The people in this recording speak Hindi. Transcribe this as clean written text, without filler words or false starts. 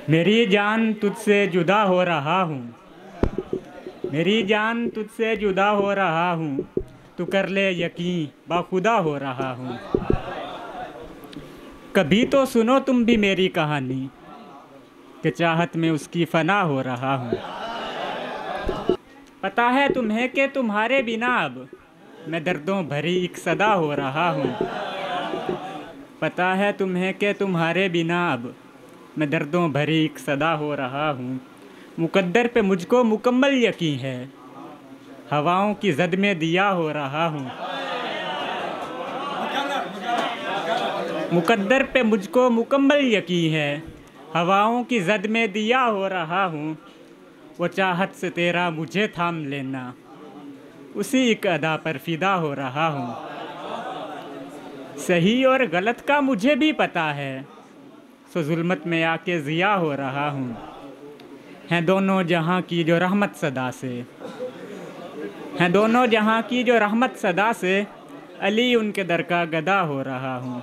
मेरी जान तुझसे जुदा हो रहा हूँ, मेरी जान तुझसे जुदा हो रहा हूँ, तू कर ले यकीन बाखुदा हो रहा हूँ। कभी तो सुनो तुम भी मेरी कहानी कि चाहत में उसकी फना हो रहा हूँ। पता है तुम्हें कि तुम्हारे बिना अब मैं दर्दों भरी एक सदा हो रहा हूँ। पता है तुम्हें कि तुम्हारे बिना अब मैं दर्दों भरी एक सदा हो रहा हूँ। मुकद्दर पे मुझको मुकम्मल यकीन है, हवाओं की जद में दिया हो रहा हूँ। मुकद्दर पे मुझको मुकम्मल यकीन है, हवाओं की जद में दिया हो रहा हूँ। वो चाहत से तेरा मुझे थाम लेना, उसी एक अदा पर फिदा हो रहा हूँ। सही और गलत का मुझे भी पता है, सो जुल्मत में आके ज़िया हो रहा हूँ। हैं दोनों जहाँ की जो रहमत सदा से, हैं दोनों जहाँ की जो रहमत सदा से, अली उनके दर का गदा हो रहा हूँ।